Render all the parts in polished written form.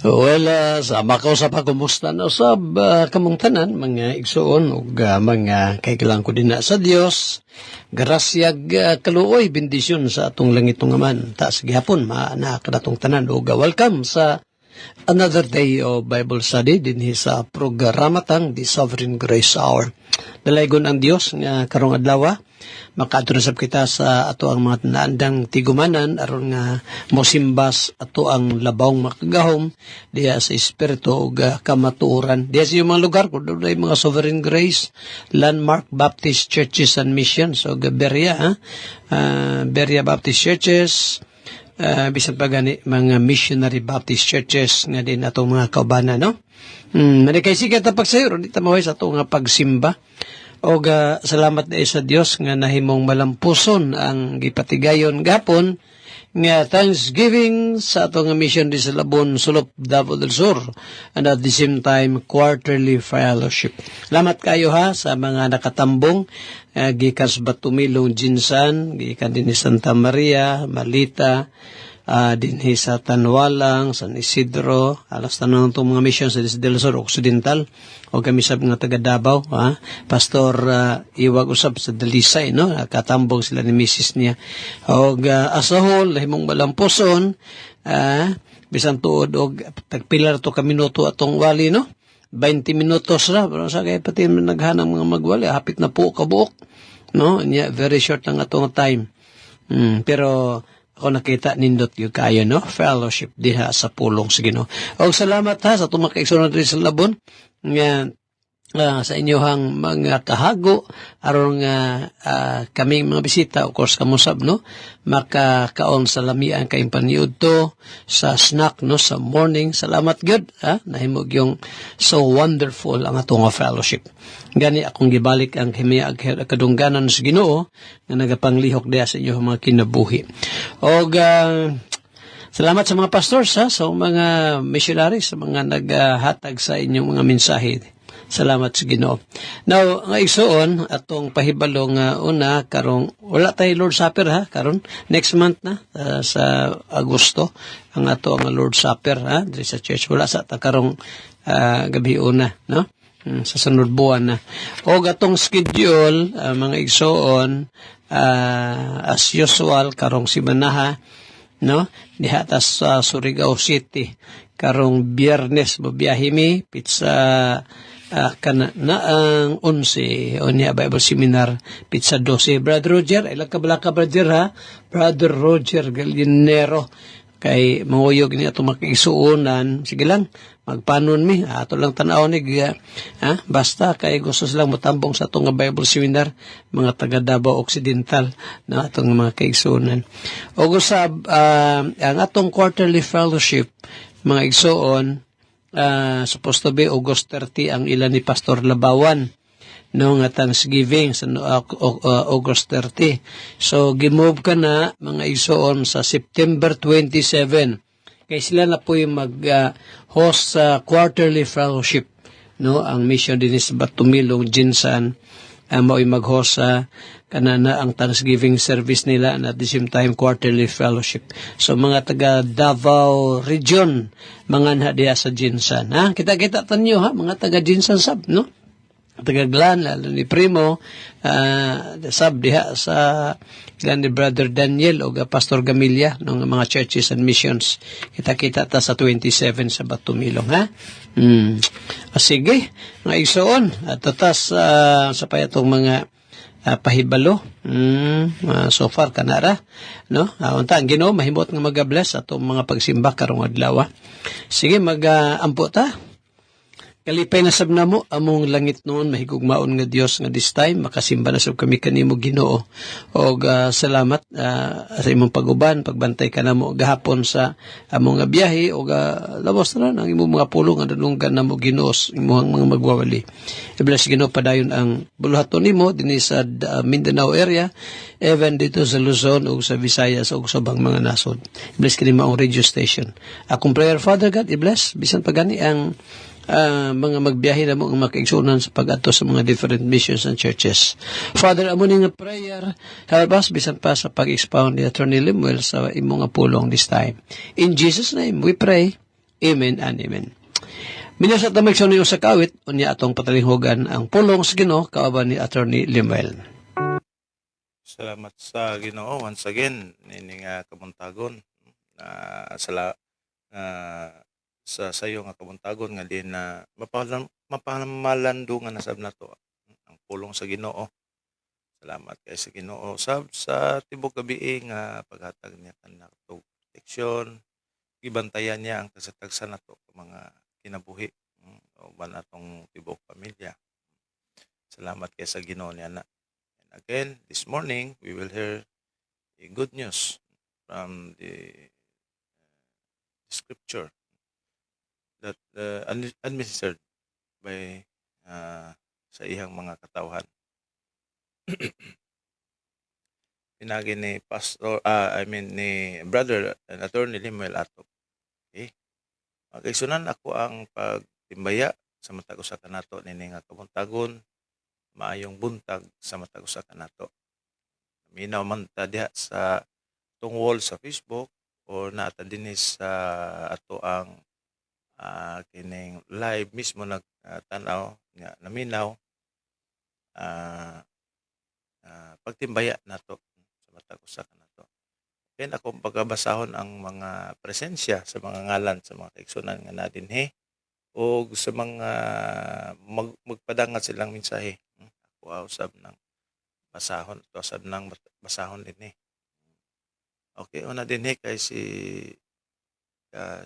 Well, sama ka usap ako, kumusta na usab kamong tanan, mga igsoon, o mga kaikilang ko din na sa Dios. Grasyag kaluoy, bendisyon sa atong langit ng aman. Taas gihapon, nakakatong tanan, o welcome sa another day of Bible study din sa programatang The Sovereign Grace Hour. Dalaygon ang Dios nga karong adlaw, makaadrosab kita sa ato ang mga naandang tigumanan aron nga mosimbas ato ang labawng makagahom diha sa espiritu ug kamatuoran diha sa mga lugar kun dunay mga Sovereign Grace Landmark Baptist Churches and Missions o Beria Beria Baptist Churches, bisan pa gani mga Missionary Baptist Churches nga din atong mga kaubanan, no? Manikay sige ta pagsayo di ta maway sa ato nga pagsimba. O salamat na sa Dios nga nahimong malampuson ang gipatigayon gapon nga Thanksgiving sa atong mission di sa Labon, Sulop, Davao del Sur, and at the same time quarterly fellowship. Salamat kayo ha sa mga nakatambong gikan sa Batumilong, Jinsan, gikan din ni Santa Maria, Malita, dinhi sa Tanwalang, San Isidro, alas tanong itong mga mission sa del Sur Occidental, o kami sa mga taga Davao, Pastor Iwag usab sa Dalisay, no? Katambong sila ni Mrs. niya. O as a whole, lahimong malampuson, bisan tuod o tagpilar to ka minuto atong wali, no? 20 minutos na, pero sa kaya pati naghanang mga magwali, hapit na po kabuok, no? Very short lang atong time. Pero ako nakita nindot yung kayo, no? Fellowship diha sa pulong sa Ginoo. O salamat ha sa tumakaisunod rin sa Labon nga sa inyohang mga kahago aron nga kaming mga bisita, of course kamusab, no? Makakaon sa lamian kayong paniud to sa snack, no? Sa morning. Salamat good, nahimog yung so wonderful ang atong fellowship. Gani akong gibalik ang himaya kadungganan sa Ginoo nga nagapanglihok diha sa inyong mga kinabuhi. O salamat sa mga pastors sa mga missionaries, sa mga naghatag sa inyong mga mensahe. Salamat sa Ginoo. Now, nga igsoon atong pahibalo nga una karong wala tay Lord Supper karon next month na sa Agosto ang ato ang Lord Supper diri sa church, wala sa ta karong gabi una, no? Sa sunod buwan na. O atong schedule mga igsoon as usual karong simanaha, no? Diha ta sa Surigao City karong Biyernes biyahe mi pizza kana na ang 11 o niya Bible Seminar pizza 12. Brother Roger, ilang kabalaka brother Brother Roger Gallinero kay manguyog ni ato makigsuonan. Sige lang, magpanon mi ato lang tanaw ni basta kay gusto silang motambong sa atong Bible Seminar mga taga Davao Occidental na atong mga kaigsuonan. O gusab ang atong quarterly fellowship mga igsoon, supposed to be August 30 ang ilan ni Pastor Labawan, no, nga Thanksgiving sa August 30. So gimove ka na mga igsoon sa September 27 kay sila na po yung mag-host sa quarterly fellowship, no? Ang mission din sa Batumilong, Jinsan, mao'y mag-host sa kanana ang Thanksgiving service nila and at the same time quarterly fellowship. So mga taga Davao region mga diha sa Jinsan, kita-kita tanyo mga taga Jinsan sab, no? Taga Glan, lalo ni Primo sab diha sa Glan ni Brother Daniel o Pastor Gamilya ng mga churches and missions. Kita-kita ta sa 27 sa Batumilong, sige nga igsoon at tatas sa payatong mga pahibalo so far kanara, no? Unta ang Ginoo mahimot nga mag-bless atong mga pagsimba karong adlaw. Sige ampo ta. Kalipay na sab namo among langit noon mahigugmaon nga Dios nga this time makasimba na sab kami kanimo Ginoo. Og salamat sa imong pag-uban, pagbantay kanamo gahapon sa among nga biyahe og labos na ang imong mga pulong nga danunggan namo Ginoo imong mga magwawali. I-bless Ginoo padayon ang buluhaton nimo dinhi sa Mindanao area, even dito sa Luzon ug sa Visayas ug sa ubang mga nasod. I-bless kanimo ang radio station. Akong prayer, Father God, i-bless bisan pagani ang mga magbiyahe na mo ang makaigsunan sa pag-ato sa mga different missions and churches. Father, amo ni nga prayer, help us bisan pa sa pag-expound ni Attorney Limuel sa imong pulong this time. In Jesus' name we pray. Amen and amen. Minasa tamig sa niyo sa kawit, unya atong patalinghogan ang pulong sa Ginoo kaaba ni Attorney Limuel. Salamat sa Ginoo once again nini nga kamuntagon na uh, sa sayo nga kamuntagon nga din na mapamalandungan na sab nato ang pulong sa Ginoo. Salamat kay sa Ginoo sab sa tibok gabi nga paghatag niya kanang proteksyon, gibantayan niya ang tagsa-tagsa nato mga kinabuhi o ba natong tibok pamilya. Salamat kay sa Ginoo niya na. And again, this morning we will hear a good news from the scripture that administered by sa iyang mga katawhan. Pinagi ni Pastor, ni Brother and Attorney Limuel Atop. Okay? Magkaigsunan ako ang pagtimbaya sa matag usa kanato nini nga kamuntagon, maayong buntag sa matag usa kanato. Minaw man ta diha sa tong wall sa Facebook o naata dinhi sa ato ang kining live mismo nagtanaw nga naminaw pagtimbaya nato sa matag usa kanato. Then ako pagabasahon ang mga presensya sa mga ngalan sa mga kaigsunan nga nadinhi o sa mga magpadangat silang mensahe. Ako usab ng basahon, ito usab ng basahon dinhi. Okay, una dinhi kay si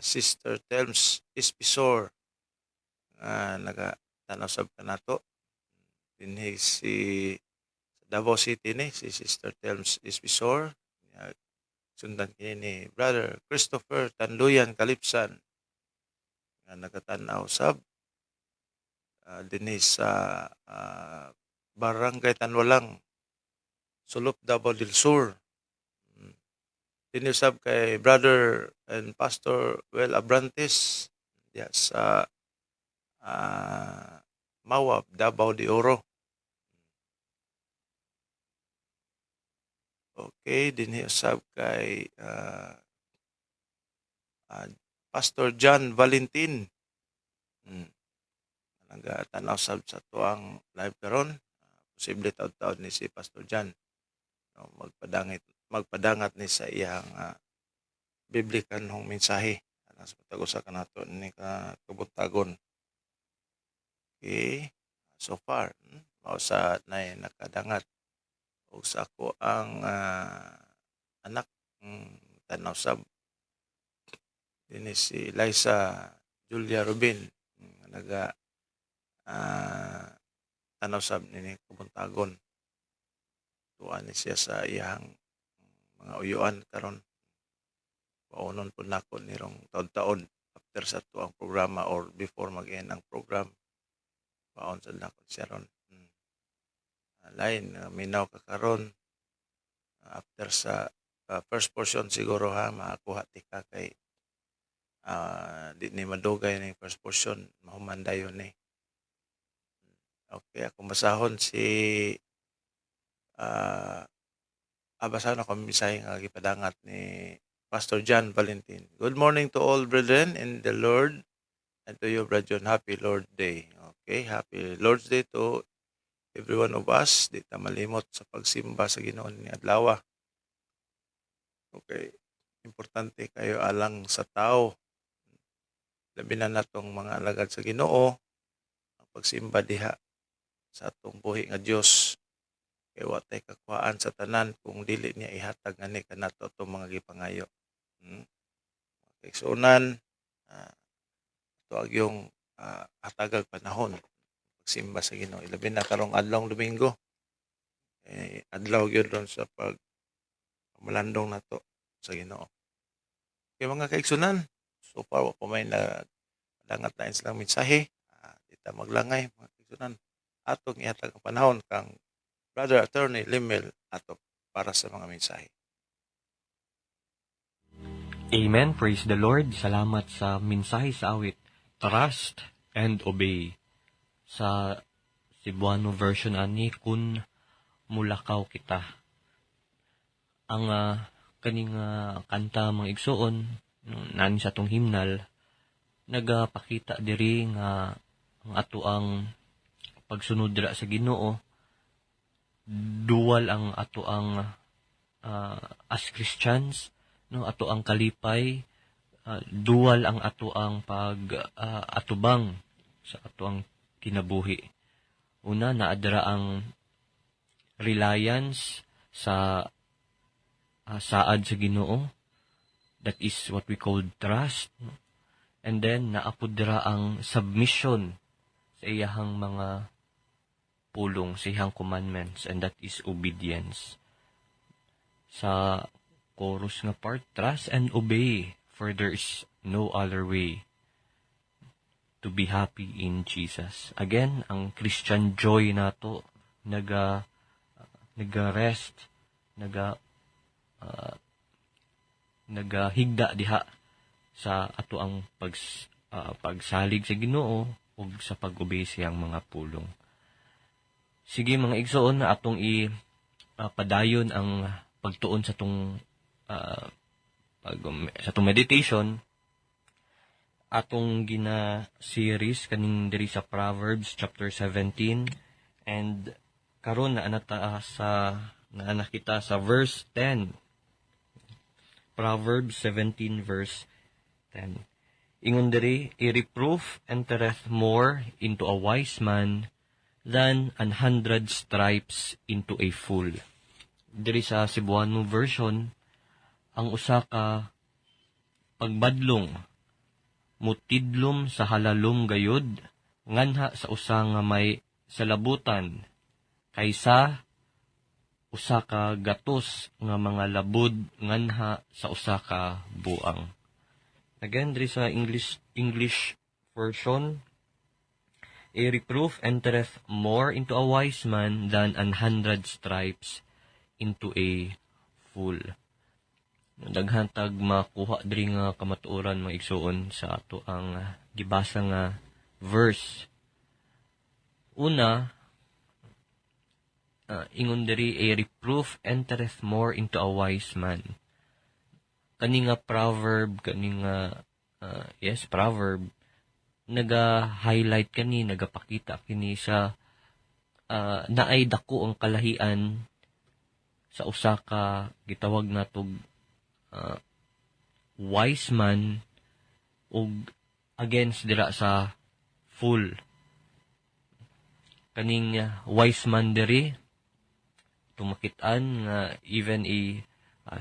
Sister Telms Ispisor nga nagatanaw sab kanato. Dinhi si Davao City ni si Sister Telms Ispisor. Sundan kini ni Brother Christopher Tanduyan Kalipsan nga nagatanaw sab dinhi sa Barangay Tanwalang, Sulop, Davao del Sur. Dinhi sab kay Brother and Pastor Well Abrantes diya sa Mawab, Davao de Oro. Okay, dinhi usab kay Pastor John Valentin. Nagatanaw sab sa tuang live karon. Posible taud-taud ni si Pastor John. No, magpadangat ni sa iyang biblikan hong mensahe sa matag usa kanato ni kabuntagon. Okay, so far mao sa nay nakadangat og sa ako ang anak tanaw sab dinhi si Liza Julia Rubin naga tanaw sab nini kabuntagon. Tuan ni siya sa iyang mga uyuan karon. Paunon po nako nirong taon-taon after sa tuang programa or before mag-end ang program. Paon sa nako siya ron. Lain minaw ka karon after sa first portion siguro makakuha ti ka kay di ni madugay ni first portion mahumandayon ni. Okay, ako basahon si basahon ako misay nga gipadangat ni Pastor John Valentin. Good morning to all brethren in the Lord and to you, Brother John. Happy Lord Day. Okay, happy Lord's Day to every one of us. Di ta malimot sa pagsimba sa Ginoo ni adlaw. Okay, importante kayo alang sa tao. Labi na natong mga alagad sa Ginoo ang pagsimba diha sa atong buhi nga Dios. Kay wa tay kakuhaan sa tanan kung dili niya ihatag ani kanato atong mga gipangayo. Okay, sunan ito ang yung hatagag panahon pagsimba sa Ginoo. Ilabi na karong adlawng Domingo. Adlaw gyud ron sa malandong nato sa Ginoo. Kay mga kaigsunan, so far wa pa may nadangat na silang mensahe. Dita maglangay mga kaigsunan. Atong ihatag ang panahon kang Brother Attorney Limuel Atop para sa mga mensahe. Amen. Praise the Lord. Salamat sa mensahe sa awit. Trust and obey. Sa Cebuano version ani, kun mulakaw kita. Ang kaning kanta mga igsuon, nani sa tong himnal, nagapakita diri nga ang ato ang pagsunod dira sa Ginoo, dual ang ato ang as Christians, no, ato ang kalipay, dual ang ato ang atubang sa ato ang kinabuhi. Una, naadra ang reliance sa saad sa Ginoo, that is what we call trust, no? And then naapod dira ang submission sa iyahang mga pulong, sa iyang commandments, and that is obedience. Sa chorus nga part, trust and obey, for there is no other way to be happy in Jesus. Again, ang Christian joy nato naga-rest, nagahigda diha sa ato ang pagsalig sa Ginoo ug sa pag-obey siyang mga pulong. Sige mga igsoon, na atong padayon ang pagtuon sa tong sa tong meditation, atong gina-series kaning diri sa Proverbs chapter 17, and karon na nakita sa verse 10. Proverbs 17 verse 10. Ingon diri, a reproof entereth more into a wise man than 100 stripes into a fool. Diri sa Cebuano version, ang usa ka pagbadlong mutidlom sa halalom gayud nganha sa usa nga may salabutan kaysa usa ka gatos nga mga labod nganha sa usa ka buang. Again, diri sa English version, a reproof entereth more into a wise man than 100 stripes into a fool. Daghan tag makuha diri nga kamatuoran mga igsoon sa ato ang gibasa nga verse. Una, ingon diri, a reproof entereth more into a wise man. Kani nga proverb, proverb, naga-highlight kani, nagapakita kini sa naay dako ang kalahian sa usa ka gitawag natog wise man ug against dira sa fool. Kaning wise man diri tumakit-an nga even a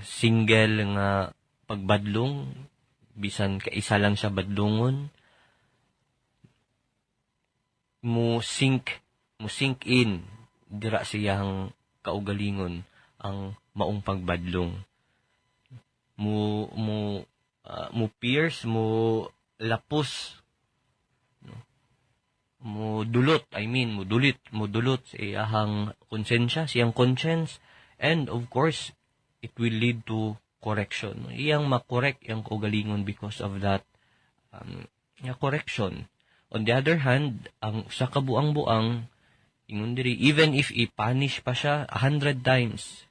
single nga pagbadlong, bisan kaisa lang siya badlongon, mo sink in dira siyang kaugalingon ang maong pagbadlong. Mo pierce, mo lapos, mo dulot sa iyahang konsensya, siyang conscience, and of course it will lead to correction. Iyang makorek iyang kaugalingon because of that correction. On the other hand, ang usa ka buang-buang, ingon diri, even if i-punish pa siya 100 times,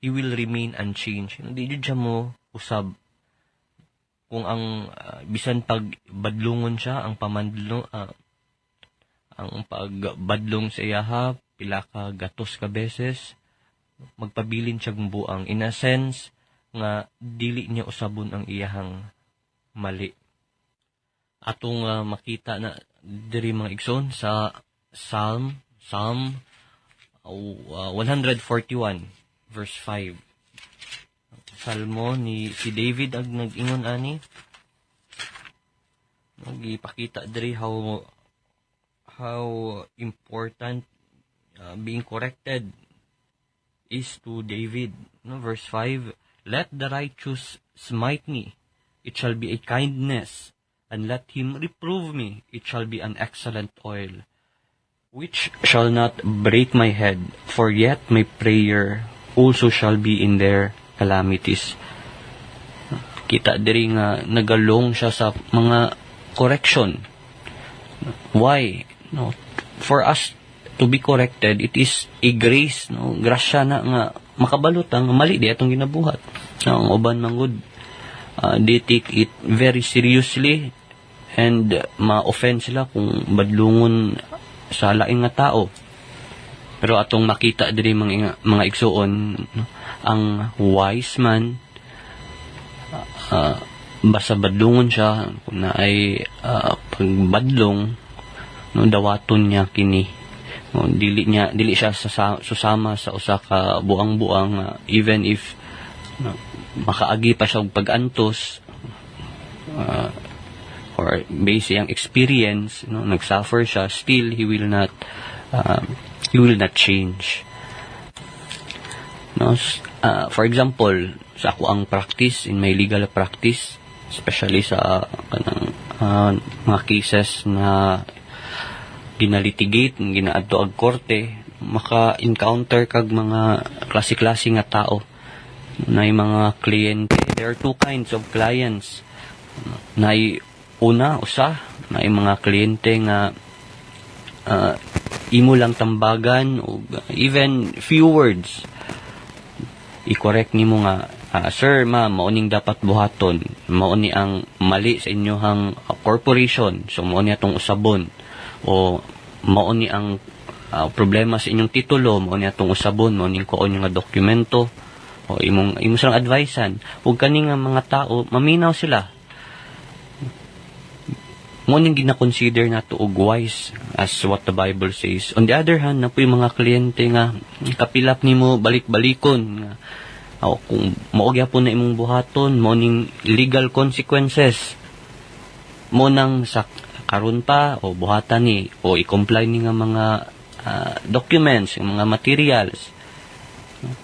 he will remain unchanged. Hindi jud siya mo usab. Kung ang bisan pagbadlongon siya, ang pagbadlong sa iyaha, pila ka gatos ka beses, magpabilin siya buang. In a sense, nga dili niya usabon ang iyahang mali. Atong makita na diri mga igsoon sa Psalm 141 verse 5. Salmo ni si David ang nag-ingon ani. Nagipakita diri how important being corrected is to David. No, verse 5, let the righteous smite me, it shall be a kindness, and let him reprove me, it shall be an excellent oil, which shall not break my head, for yet my prayer also shall be in their calamities. Kita diri nga nagalong siya sa mga correction. Why? No, for us to be corrected, it is a grace, no, grasya na nga makabalot ang mali di atong ginabuhat. Ang uban manggod, they take it very seriously and ma-offend sila kung badlungon sa laing nga tao. Pero atong makita diri mga igsoon, no, ang wise man, basta badlungon siya, kung na ay pagbadlong, no, dawaton niya kini. No, dili siya susama sa usa ka buang-buang, even if no, makaagi pa siya og pag-antos, or base ang experience, no, nagsuffer siya, still he will not change. No, for example, sa ako ang practice, in my legal practice, especially sa kanang mga cases na ginalitigate, ginaadto ag korte, maka-encounter kag mga klase-klase nga tao na mga kliyente. There are two kinds of clients. Na usa na mga kliyente nga imo lang tambagan o even few words i-correct nimo nga, sir, ma'am, mao ning dapat buhaton, mao ni ang mali sa inyohang corporation, so mao ni atong usabon, o mao ni ang problema sa inyong titulo, mao ni atong usabon, mao ning kuon nga dokumento, o imo silang advisean. Ug kani nga mga tao maminaw sila, mo ning gina-consider nato og wise as what the Bible says. On the other hand, na po yung mga kliyente nga kapilap nimo balik-balikon nga kung mao gyapon na imong buhaton, mo ning legal consequences, mo nang sa karon pa o buhatan ni o i-comply ni nga mga documents, mga materials.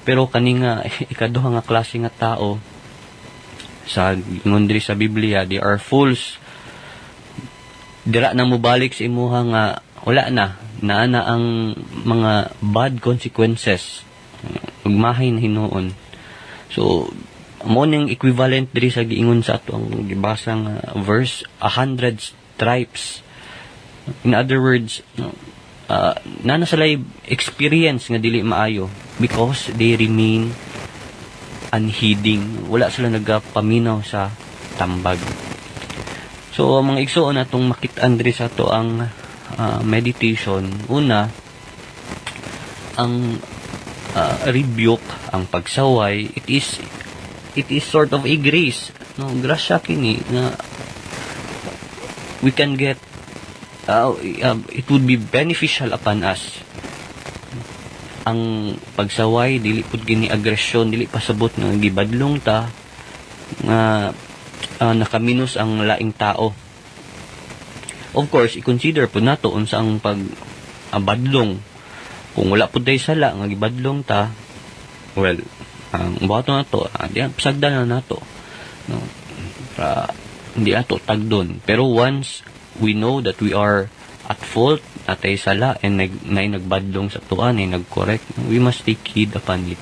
Pero kani nga ikaduha nga klase nga tao sa ingon diri sa Biblia, they are fools. Dira na mo balik sa imuha nga wala na ang mga bad consequences, ugmahay na hinuon. So mo ning equivalent diri sa giingon sa ato ang gibasa nga verse, 100 stripes. In other words, na sila experience nga dili maayo because they remain unheeding, wala sila nagapaminaw sa tambag. So, mga igsoon atong makitaan diri sa to ang meditation. Una, ang rebuke, ang pagsaway, it is sort of a grace. No, grasya kini na we can get, it would be beneficial upon us. Ang pagsaway, dili pud gini aggression, dili pasabot nga gibadlong ta nga nakaminos ang laing tao. Of course, i-consider po nato unsa ang badlong. Kung wala po day sala nga gibadlong ta, well, ang buhato na to, di pasagdan na nato, no, hindi ato tagdon. Pero once we know that we are at fault, atay sala, and nagbadlong sa tuan, nag-correct, we must take heed upon it.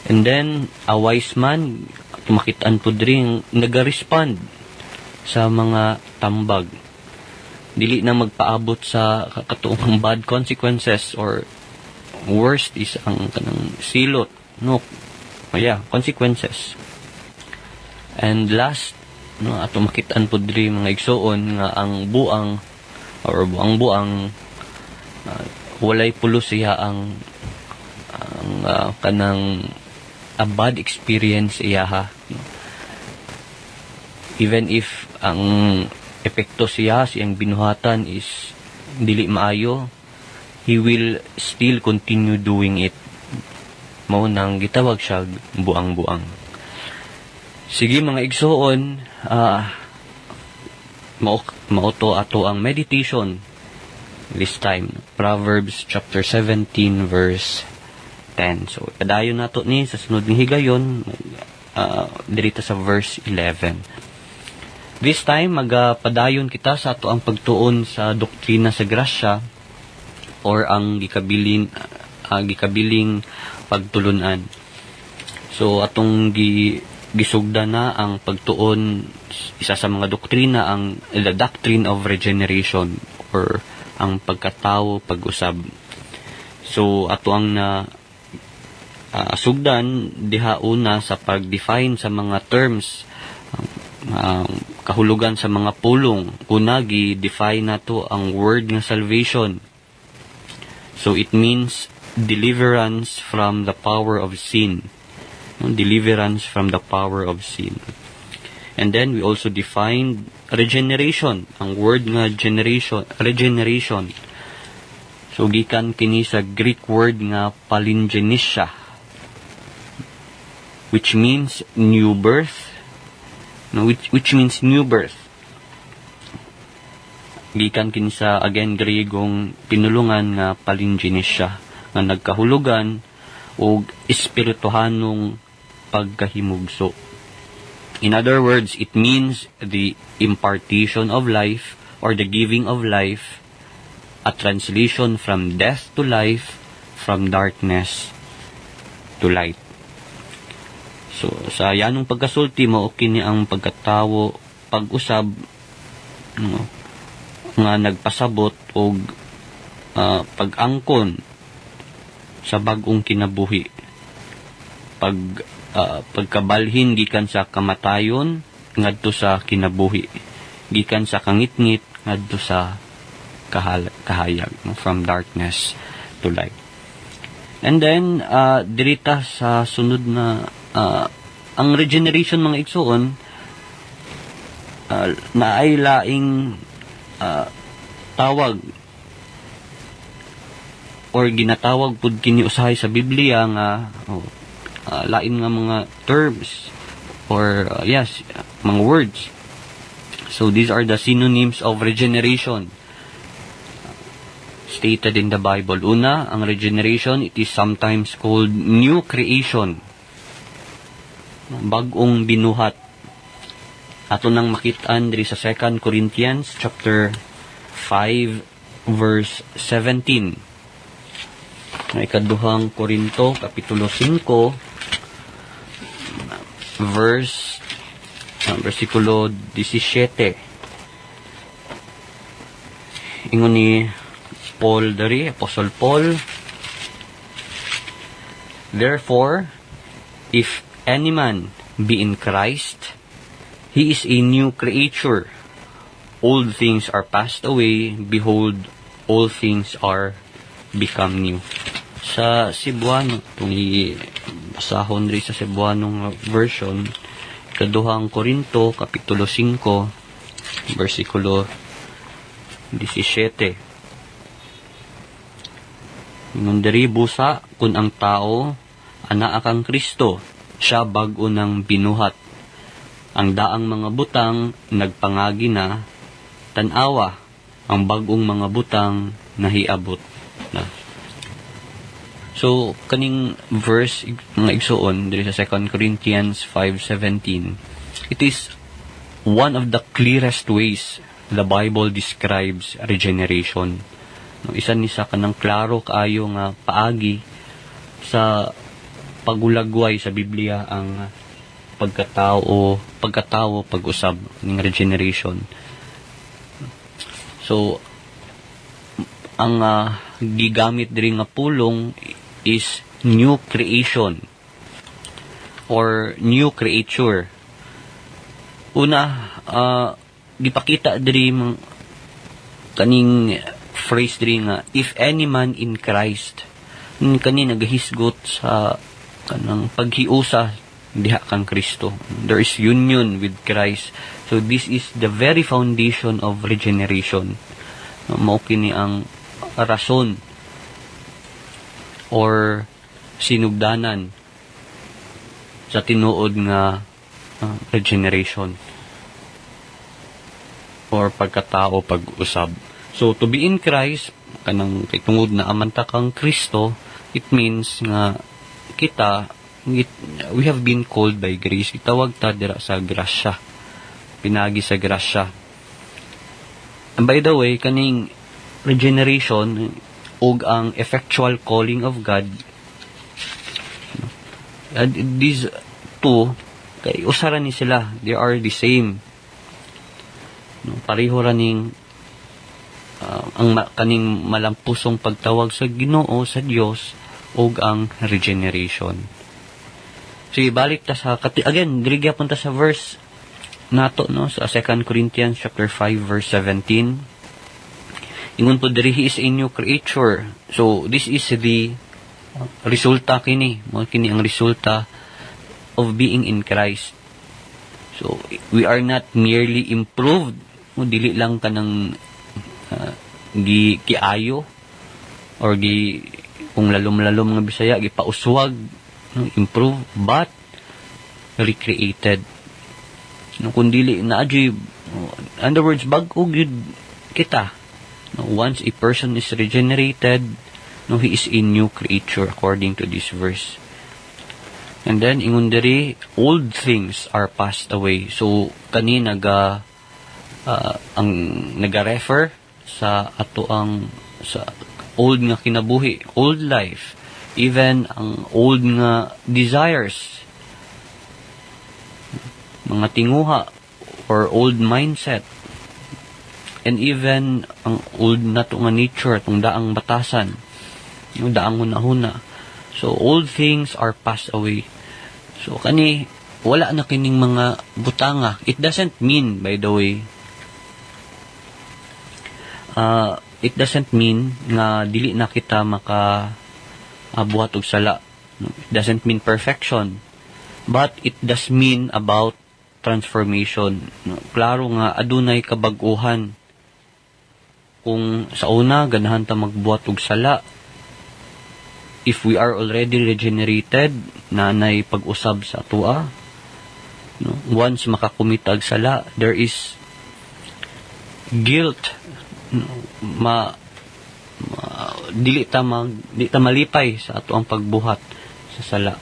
And then a wise man, makitaan po rin nag-respond sa mga tambag, dili na magpaabot sa katuong bad consequences, or worst is ang kanang silot, no, consequences. And last, no, ato makitaan po rin mga igsoon nga ang buang or buang walay pulo siya ang kanang a bad experience iyaha. Even if ang epekto siyang binuhatan is dili maayo, he will still continue doing it. Mao nang gitawag siya buang-buang. Sige mga igsoon, mauto ato ang meditation this time. Proverbs chapter 17 verse 10. So, padayon nato ni sa sunod ng higayon, dirita sa verse 11. This time, magpadayon kita sa ato ang pagtuon sa doktrina sa grasya, or ang gikabiling pagtulunan. So, atong gisugda na ang pagtuon, isa sa mga doktrina, ang the doctrine of regeneration, or ang pagkatao, pag-usab. So, ato ang sugdan diha una sa pag-define sa mga terms kahulugan sa mga pulong. Una, gi-define na to ang word nga salvation. So it means deliverance from the power of sin. Deliverance from the power of sin. And then we also defined regeneration. Ang word nga regeneration. So gikan kini sa Greek word nga palingenesia, which means new birth. Which means new birth. Gikan kini sa again Gregong pinulungan nga palingenesia nga nagkahulugan og espirituhanong pagkahimugso. In other words, it means the impartation of life or the giving of life, a translation from death to life, from darkness to light. So, sa yanong pagkasulti mo, kini ang pagkatawo, pag-usab, nga nagpasabot og pag-angkon sa bag-ong kinabuhi. Pagkabalhin gikan sa kamatayon ngadto sa kinabuhi. Gikan sa kangitngit ngadto sa kahayag, from darkness to light. And then dirita sa sunod na ang regeneration mga igsoon na ay laing tawag or ginatawag pud kini usahay sa Biblia nga lain nga mga terms or mga words. So these are the synonyms of regeneration stated in the Bible. Una, ang regeneration, it is sometimes called new creation. Bag-ong binuhat. Ato nang makitaan diri sa 2 Corinthians chapter 5 verse 17. Ikaduhang Korinto kapitulo 5 versikulo 17. Ingon ni Paul dari, Apostle Paul, therefore, if any man be in Christ, he is a new creature. Old things are passed away, behold, all things are become new. Sa Cebuano, itong basahon rin sa Cebuanong version, ikaduhang Korinto, kapitulo 5, versikulo 17. Ingon diri busa, kung ang tao, ana akang Kristo, siya bag-o nang binuhat. Ang daang mga butang, nagpangagi na, tanawa, ang bag-ong mga butang, nahiabot na. So, kaning verse, mga igsoon, diri sa 2 Corinthians 5:17, it is one of the clearest ways the Bible describes regeneration. Isa ni sa kanang klaro kaayo nga paagi sa pagulagway sa Biblia ang pagkatao, pag-usab ng regeneration. So, ang gigamit diri nga pulong is new creation or new creature. Una, gipakita diri kaning phrase diri nga, if any man in Christ, kani nagahisgot sa kanang paghiusa diha kang Kristo. There is union with Christ. So this is the very foundation of regeneration. Mao kini ang rason or sinugdanan sa tinuod nga regeneration or pagkatao, pag-usab. So to be in Christ, kanang kitungod na amanta kang Kristo, it means nga kita we have been called by grace. Itawag ta dira sa grasya. Pinagi sa grasya. And by the way, kaning regeneration ug ang effectual calling of God, these two, kay usara ni sila. They are the same. Pareho raning ang kaning malampusong pagtawag sa Ginoo, sa Dios, ug ang regeneration. So, ibalik ta sa, again, dirigya punta sa verse nato no sa 2 Corinthians chapter 5 verse 17. Ingon po diri, He is a new creature. So this is the resulta kini, mo kini ang resulta of being in Christ. So we are not merely improved, mo dili lang kanang giayo or kung lalom-lalom nga Bisaya gipauswag, no, improve, but recreated. No, kung dili na in other words, bag-o gyud kita. No, once a person is regenerated, no, he is a new creature according to this verse. And then ingon diri, old things are passed away. So kani ang naga-refer sa ato ang sa old nga kinabuhi, old life, even ang old nga desires, mga tinguha or old mindset, and even ang old na to nga nature, itong daang batasan, yung daang hunahuna. So old things are passed away. So kani wala na kining mga butanga. It doesn't mean, by the way, it doesn't mean nga dili na kita buhat og sala. It doesn't mean perfection, but it does mean about transformation. Klaro nga adunay kabag-uhan. Kung sa una ganahan ta magbuhat og sala, if we are already regenerated, nanay pag-usab sa atua, no? Once makakumitag sala, there is guilt, no? Dili ta malipay sa ato ang pagbuhat sa sala.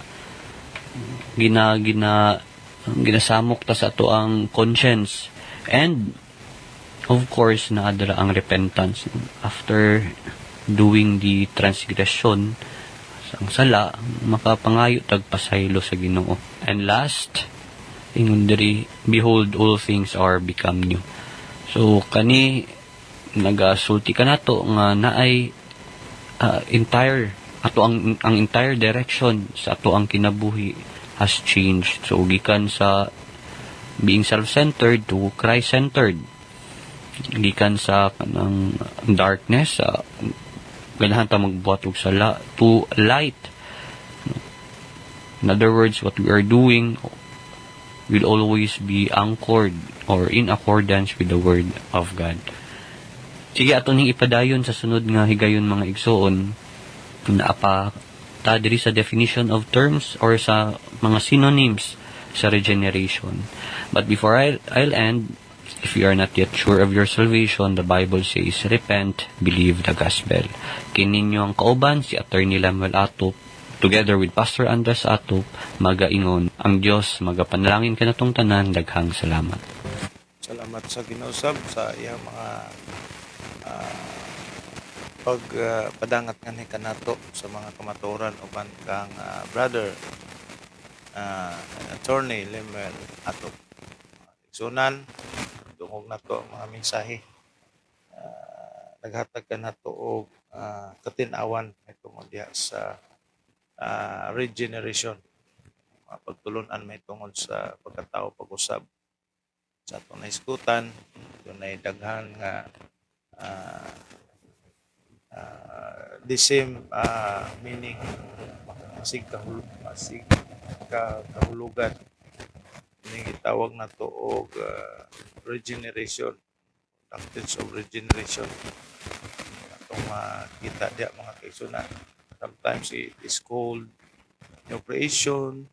Ginasamok ta sa ato ang conscience, and of course naadala ang repentance after doing the transgression ang sala, makapangayo tagpasaylo sa Ginoo. And last, ingon diri, behold, all things are become new. So kani nagasulti ka nato nga naay entire ato ang entire direction sa ato ang kinabuhi has changed. So gikan sa being self-centered to Christ-centered, gikan sa kanang darkness sa ganahan ta magbuhat og sala to light. In other words, what we are doing will always be anchored or in accordance with the Word of God. Sige, ato ning ipadayon sa sunod nga higayon mga igsoon, naapa ta diri sa definition of terms or sa mga synonyms sa regeneration. But before I'll end, if you are not yet sure of your salvation, the Bible says, repent, believe the gospel. Kininyo ang kauban, si Attorney Lemuel Atop, together with Pastor Andres Atop, magaingon, ang Diyos, magapanalangin ka na tong tanan, daghang salamat. Salamat sa Ginoosab sa iyang mga padangat nga ni kanato sa mga kamaturan uban kang brother Attorney Lemuel Atop. Igsunan, dungog na to mga mensahe. Naghatag ka na to og katinawan itong diha sa regeneration. Pagtulunan may tungod sa pagkatao pag-usab sa itong naiskutan. Dunay daghan nga the same meaning, masig kahulugan. Ini gitawag na to og regeneration, doctrines of regeneration. Atong makita diya mga kaigsunan. Sometimes it is called new creation,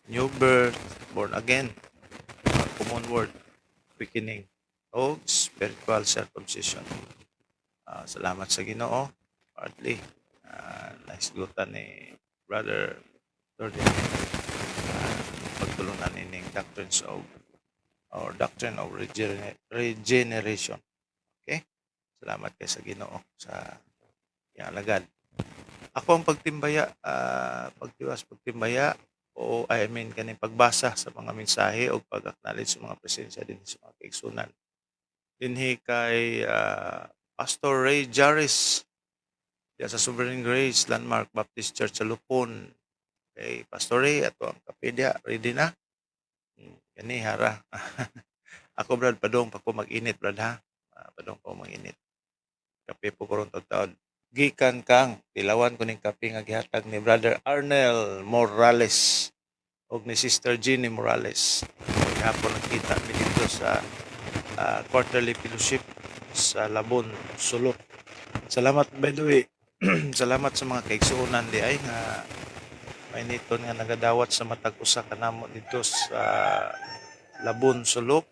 new birth, born again. Common word, quickening, o spiritual circumcision. Salamat sa Ginoo. Partly, nice gutan ni Brother Jordan. Pagtulunan ining doctrine of regeneration. Okay? Salamat kay sa Ginoo sa iyang alagad. Ako ang pagtimbaya, pagtimbaya o kaning pagbasa sa mga mensahe o pag-acknowledge sa mga presensya din sa mga kaigsunan. Dinhi kay Pastor Ray Jaris diya sa Sovereign Grace Landmark Baptist Church sa Lupon. Kay Pastor Ray, ato ang kapedya, ready na. Kani hara. Ako brad padong pa ko mag-init brad ha. Padong ko mag-init. Kape po karon taon. Gikan kang tilawan ko ning kape nga gihatag ni Brother Arnel Morales ug ni Sister Jeannie Morales. Gihapon nakita mi dito sa quarterly fellowship sa Labon, Sulok. Salamat by the way. Salamat sa mga kaigsuonan di ay nga may niton nga nagadawat sa matag usa ka namo dito sa Labon, Sulok.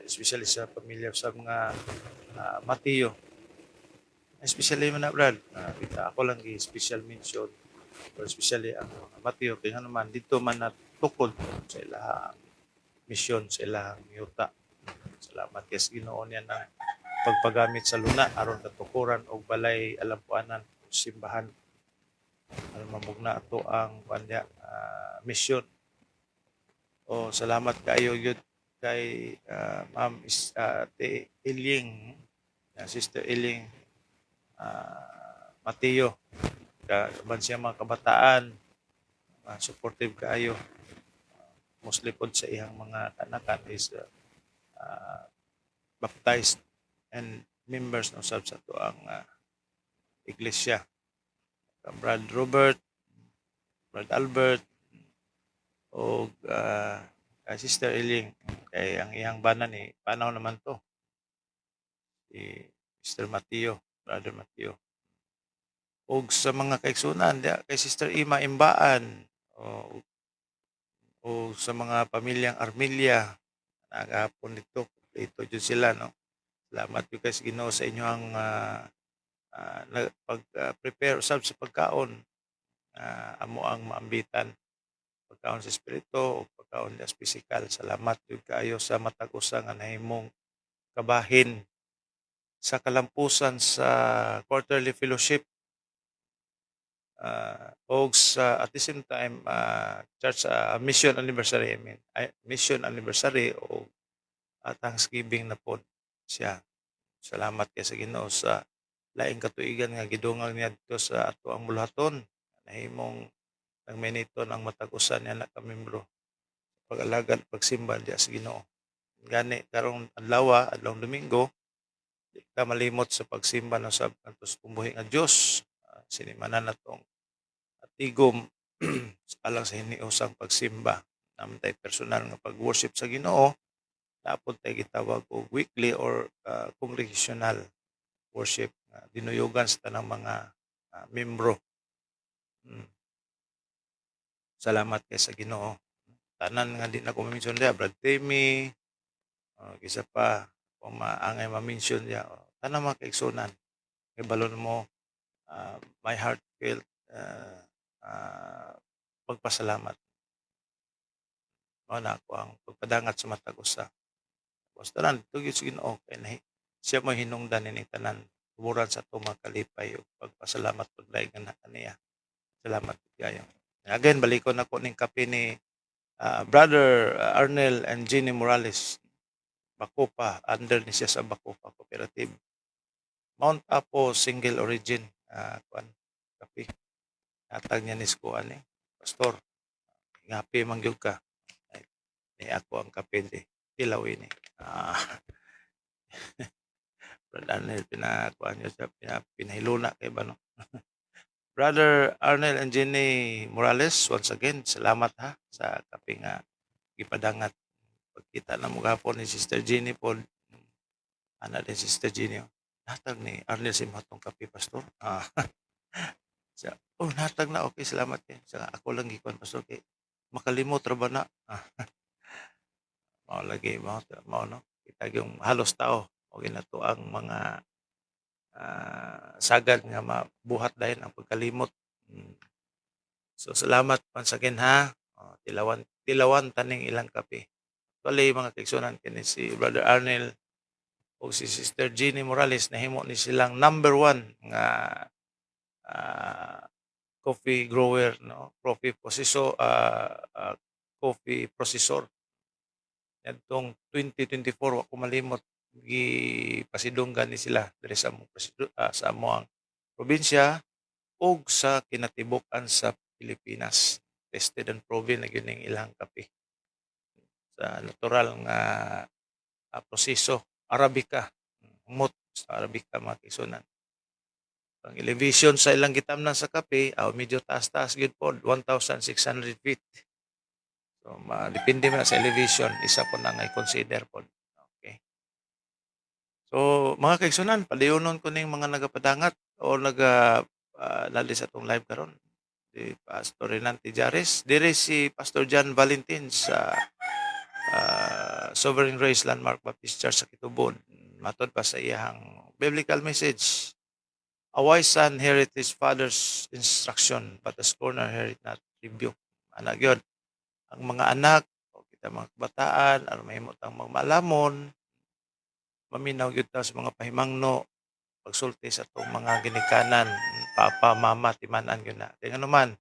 Especially sa pamilya sa mga Mateo. Especially man na brad, kita ako lang special mention or especially ang mga Mateo kaya naman dito man natukod sa ilang misyon sa ilang yuta. Salamat kay Ginoo niya ng pagpagamit sa luna aron katukuran og balay alampuanan simbahan aron mamugna ato ang kanya misyon. O salamat kaayo gyud kay Ma'am Iling, Sister Iling Mateo kaban siya mga kabataan supportive kaayo mostly pod sa iyang mga kanakan is baptized and members ng usab sa to ang iglesia. Brad Robert, Brad Albert o Sister Iling kay ang iyang bana ni panaw naman to si Mr. Mateo, Brother Mateo. Og sa mga kaigsunan kay Sister Ima Imbaan o sa mga pamilyang Armilia nagapon dito jud sila no. Salamat yung kay Ginoo sa inyong pag-prepare usab sa pagkaon amo ang maambitan pagkaon sa espiritu o pagkaon sa pisikal. Salamat yung kayo sa matag usa nga nahimong kabahin sa kalampusan sa quarterly fellowship o sa at the same time church mission anniversary mission anniversary o Thanksgiving na po siya. Salamat kay sa Ginoo sa laing katuigan nga gidungag niya dito sa ato ang buluhaton nahimong nagmeniton ang matag-usan niya na kamembro pag-alagad pagsimba diya sa Ginoo. Gani karong adlaw Domingo di ka malimot sa pagsimba no sa kantos pumbuhi nga Dios sinimanan natong tigom alang sa hiniusang pagsimba namtay personal nga pag-worship sa Ginoo dapat tayo gitawag og weekly or congregational worship dinuyogan sa tanang mga membro. Salamat kay sa Ginoo. Tanan nga di na ko ma-mention diya, Brad Timmy, kisa pa kung maangay ma-mention diya, tanang mga kaigsunan. Kay balon mo my heartfelt pagpasalamat. Mao na ako ang pagpadangat sa matag usa. Basta tanan tugid sa Ginoo kay siya mo hinungdan ining tanan tuburan sa ato mga kalipay ug pagpasalamat paglaig nga kaniya. Salamat kayo. Again balikon ako ning kape ni Brother Arnel and Jeannie Morales Bacopa under ni siya sa Bacopa Cooperative. Mount Apo single origin kuan kape. Hatag niya ni skuan ni pastor. Ngapi mangyud ka. Ni ako ang kape di tilaw ini. Brother Arnel pinakuan niya sa pinahiluna kay bano. Brother Arnel and Jenny Morales, once again, salamat ha sa kape nga gipadangat. Pagkita na mo gapon ni Sister Jenny po, ana din Sister Jenny, natag ni Arnel si matong kape, Pastor. Natag na, okay, salamat eh. Ako lang gikuan, Pastor, kay makalimot ra ba na? Mao lagi, mao no? Kita yung halos tao, o ginato ang mga sagad nga mabuhat dahil ang pagkalimot. So salamat once again ha. Tilawan taning ilang kape. Actually mga kaigsunan kini si Brother Arnel o si Sister Jeannie Morales nahimo ni silang number 1 nga coffee grower no, coffee processor. Nitong 2024 wa ko malimot gipasidunggan ni sila diri sa among probinsya ug sa kinatibukan sa Pilipinas. Tested and proven na yun ilang kape. sa natural nga proseso. Arabica. Humot sa Arabica mga kaigsunan. Ang elevation sa ilang gitamnan sa kape, medyo taas-taas gyud po, 1,600 feet. So, depende man sa elevation, isa po na nga i-consider po. Okay. So, mga kaigsunan, padayonon ko ning mga nagapadangat o nali sa tong live karon. Si Pastor Renante Jares, dire si Pastor John Valentin sa Sovereign Grace Landmark Baptist Church sa Kitubon. Matod pa sa iyang biblical message. A wise son inherit his father's instruction, but a scorner inherit not rebuke. Anak yun. Ang mga anak, o kita mga kabataan, aron mahimot ang magmalamon, maminaw yun sa mga pahimangno, pagsulti sa itong mga ginikanan, papa, mama, timanan yun na. Kaya naman,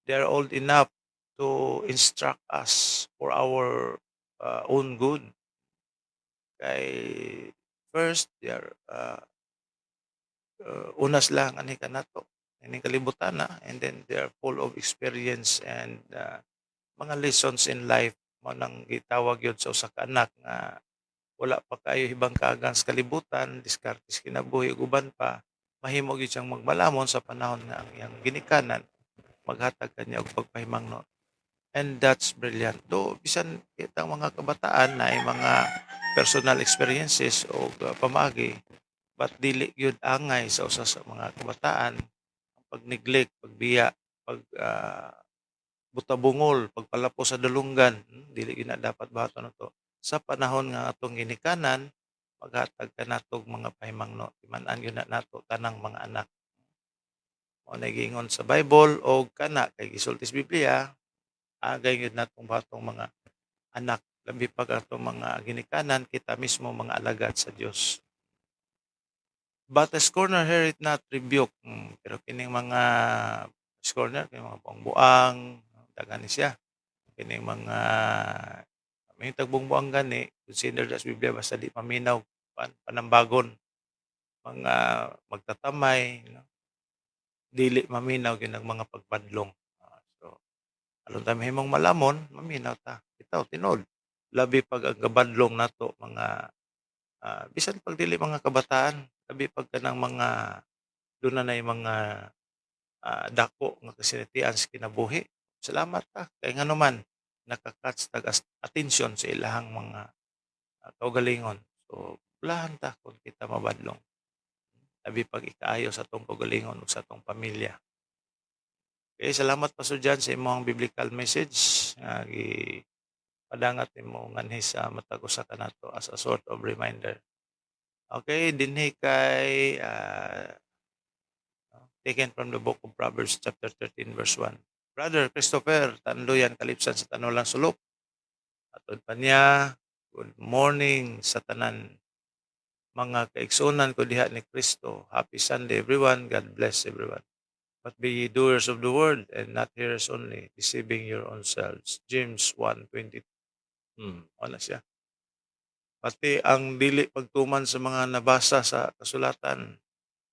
they are old enough to instruct us for our own good. Kay first, they are unas lang ani kanato ining kalibutan na, and then they are full of experience and mga lessons in life mo nang gitawag yun sa usa ka anak nga wala pa kayo ibang kagang sa kalibutan, diskartes kinabuhi ug uban pa, mahimo gyud siyang magmalamon sa panahon nga ang iyang ginikanan maghatag kanya og pagpahimangno. And that's brilliant. Do bisan kitang mga kabataan na ay mga personal experiences o pamagi, but dili gyud angay sa usa sa mga kabataan ang pag-neglect, pagbiya, pag butabungol, pagpalapo sa dalunggan, dili gyud na dapat baton nato. Sa panahon nga atong ginikanan, maghatag ka natog mga pahimangno, timan-an gyud na nato tanang mga anak. Mao na giingon sa Bible o kana kay gisulti sa Biblia, agay gyud natong batong mga anak, labi pag atong mga ginikanan, kita mismo mga alagad sa Dios. But a scorner heareth not rebuke. Pero kining mga scorner, kining mga buang-buang, dagan ni siya. Kining mga may tagbong-buang gani, consider sa Biblia basta di paminaw, panambagon, mga magtatamay, dili maminaw yun ang mga pagpadlong. So, alon ta mahimong malamon, maminaw ta. Itaw, tinod. Labi pag ang kabadlong nato, mga bisan pag dili mga kabataan, labi pag kanang mga doon na mga dako nga kasinatian sa kinabuhi. Salamat ta. Kaya nga naman, nakakatch tag attention sa ilahang mga kaugalingon. So, bulahan ta kung kita mabadlong. Labi pag ikaayo sa atong kaugalingon o sa atong pamilya. Okay, salamat Pastor John sa imong biblical message. Padangat nimo nganhi sa matag usa ka nato as a sort of reminder. Okay, dinhi kay taken from the book of Proverbs chapter 13 verse 1. Brother Christopher, tanduyan kalipsan sa tanulang sulok. Atod pa niya, good morning sa tanan. Mga kaigsunan ko diha ni Kristo. Happy Sunday everyone. God bless everyone. But be ye doers of the word and not hearers only, deceiving your own selves. James 1:20. Ano siya? Pati ang dili pagtuman sa mga nabasa sa kasulatan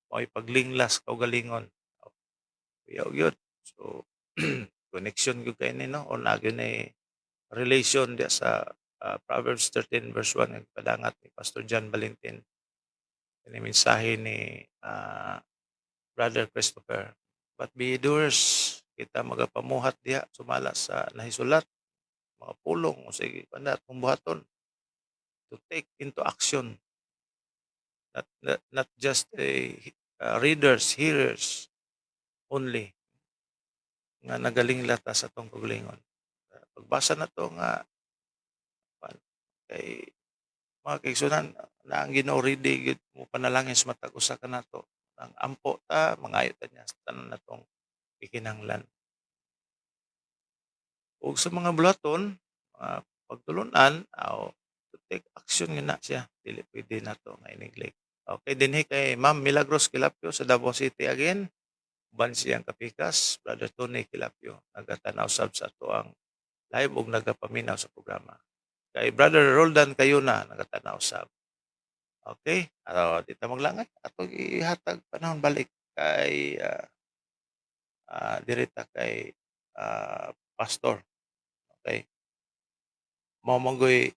o paglinglas kaugalingon. Yaw yun. So, connection ko kayo no? O nagyo na relation dia sa Proverbs 13 verse 1 ng padangat ni Pastor John Valentin. Ini mensahe ni Brother Christopher. But be doers, kita magapamuhat diha sumala sa nahisulat, mga pulong o sige panda buhaton to take into action, not just readers, hearers only nga nagaling lata sa tong kagalingon. Pagbasa na to nga kay mga kaigsunan na ang Ginoo ready gid mo panalangin sa matag usa ka nato ang ampo ta mangayo ta niya sa tanan natong ikinahanglan. Ug sa mga bulaton, pagtulunan to take action nga na siya, dili pwede nato nga i-neglect. Okay, dinhi kay Ma'am Milagros Kilapio sa Davao City again. Uban siyang kapikas, Brother Tony Kilapio, nagatanaw sab sa ato ang live ug nagapaminaw sa programa. Kay Brother Roldan Kayuna, nagatanaw sab. Okay, dito maglangay. Ato ihatag panahon balik kay direta kay Pastor. Okay. mao manggoy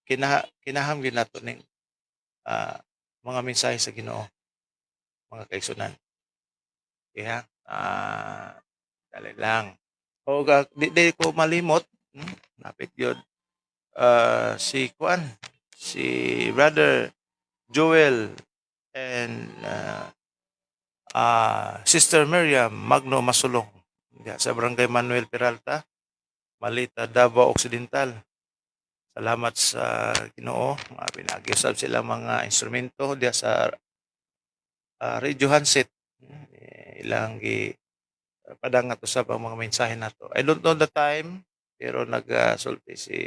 kinaham gyud nato ning mga mensahe sa Ginoo, mga kaigsunan. Kaya dali lang. O di ko malimot, napit yun. Si Brother Joel and Sister Miriam Magno Masulong diya sa Barangay Manuel Peralta, Malita, Davao Occidental. Salamat sa Ginoo, pinagiusab sila mga instrumento diya sa Radio Handset. Ilang padangat usab ang mga mensahe nato. I don't know the time, pero nagsulti si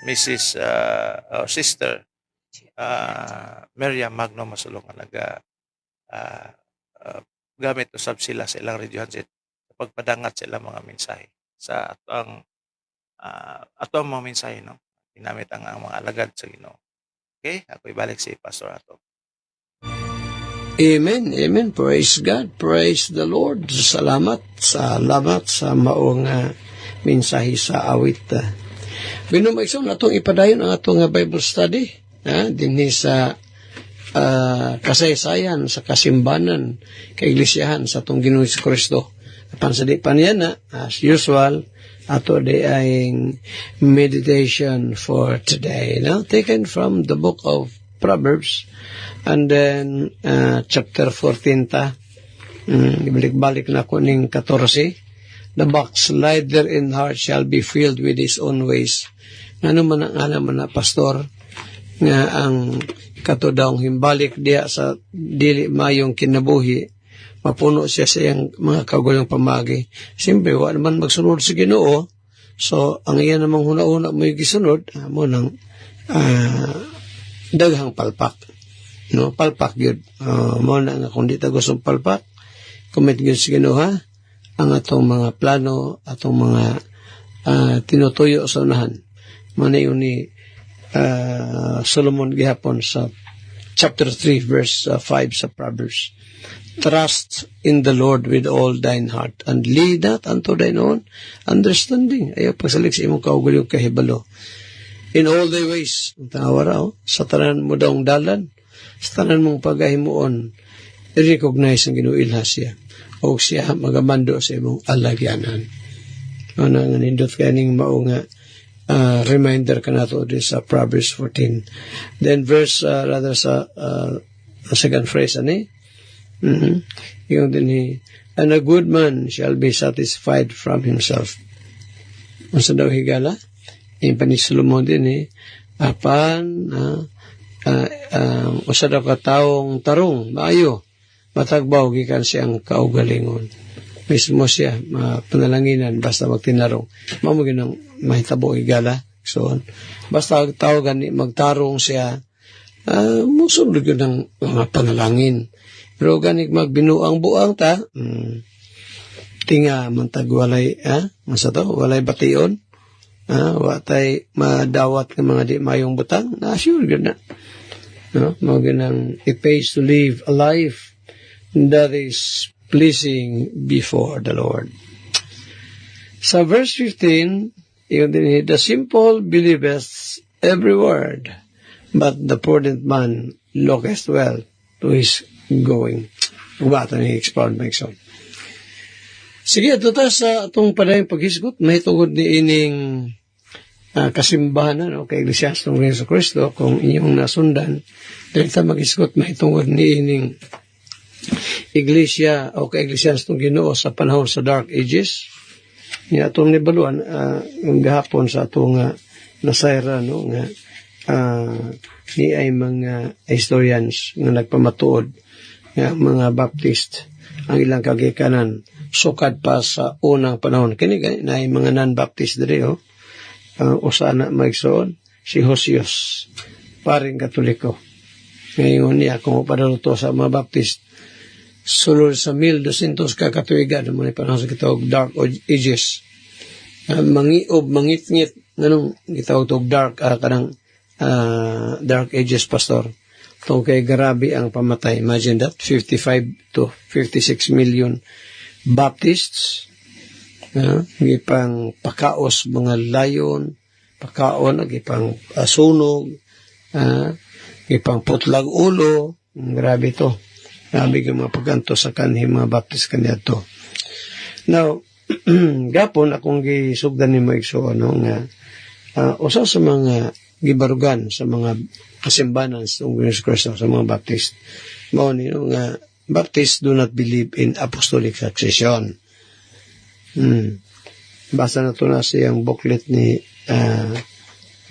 Mrs. Our sister Miriam Magno Masulong nga gamit usab sila sa ilang radio handset pagpadangat sa ilang mga mensahe sa atong mga mensahe, no? Ginamit ang mga alagad sa Ginoo. Okay, ako ibalik si Pastor Ato. Amen, amen. Praise God, praise the Lord. Salamat sa maong mensahe sa awit. Binumaikson atong ipadayon ang atong Bible study dinhi sa kasaysayan sa kasimbanan kaiglesiyahan sa atong Ginoong Kristo. Pansadi pa niya as usual, ato di ay meditation for today, taken from the book of Proverbs. And then, chapter 14 ibalik-balik na ko ning 14. The backslider in heart shall be filled with his own ways. Ano man na pastor, nga ang katudang himbalik diya sa dili mayong kinabuhi, mapuno siya sa iyang mga kagulong pamagi. Siyempre, wala naman magsunod sa Ginoo. So, ang iyan namang huna-huna mo yung gisunod, mo nang daghang palpak. No, palpak yun. Mo na nga kung di ta gustong palpak, commit yun sa Ginoo, ang atong mga plano, atong mga tinutuyo sa unahan. Muna yun ni Solomon gihapon sa chapter 3 verse 5 sa Proverbs. Trust in the Lord with all thine heart and lead not unto thine own understanding. Ayaw pagsalik sa imong kaugaling kahibalo. In all thy ways, tawara, sa tanan mo daong dalan, sa tanan mong pagahimuon, i-recognize ang Ginoo siya o siya magamando sa imong alagyanan. Ano nga nindot kaning mao nga reminder ka nato din sa Proverbs 14. Then verse, sa second phrase, yung din and a good man shall be satisfied from himself. Unsa daw higala? Yung panisulumo din apan usa daw ka taong tarong, maayo, matagbaw gikan siyang kaugalingon. Mismo siya, panalanginan, basta magtinarong. Mamugin ng mahitabo higala. So, basta tao gani, magtarong siya, musunod yun ng mga panalangin. Pero ganig magbinuang buang ta, tinga mantag walay, walay bation, watay madawat ng mga di mayong butang, sure yun na. No? Maginang it pays to live a life that is pleasing before the Lord. Sa verse 15, yun din, the simple believeth every word, but the prudent man looketh well to his going. Ubata ni expound na exon. Sige, ito ta sa atong padayang paghisgot, mahitungod ni ining kasimbahan kay Iglesyastong Jesu Cristo, kung inyong nasundan, dahil ta maghisgot mahitungod ni ining Iglesia o kay Iglesyastong Ginoo sa panahon sa Dark Ages. Nga atong nibaluan, yung gahapon sa atong nasayra, nga ni ay mga historians nga nagpamatuod nga mga Baptist ang ilang kagikanan sukad pa sa unang panahon. Kini na ay mga non-Baptist diri usa na maigsoon si Josias, paring Katoliko. Ngayon niya kung padaluto sa mga Baptist sulod sa 1200 ka katuigan mo ni panahon sa kitawag Dark Ages. Mangiob, mangitngit nganong gitawag tog dark kanang Dark Ages, pastor. Ito kay grabe ang pamatay. Imagine that, 55 to 56 million Baptists gipang pakaos mga layon, pakaon, gipang sunog, gipang putlag ulo. Grabe to. Grabe yung mga pagkanto sa kanhing mga baptist kaniya to. Now, gapon akong gisugdan ni mga igsoon nga usa sa mga gibarugan sa mga kasimbanan sa Yesus Cristo sa mga baptist. Mao ni nga Baptists do not believe in apostolic succession. Basa na to na siyang booklet ni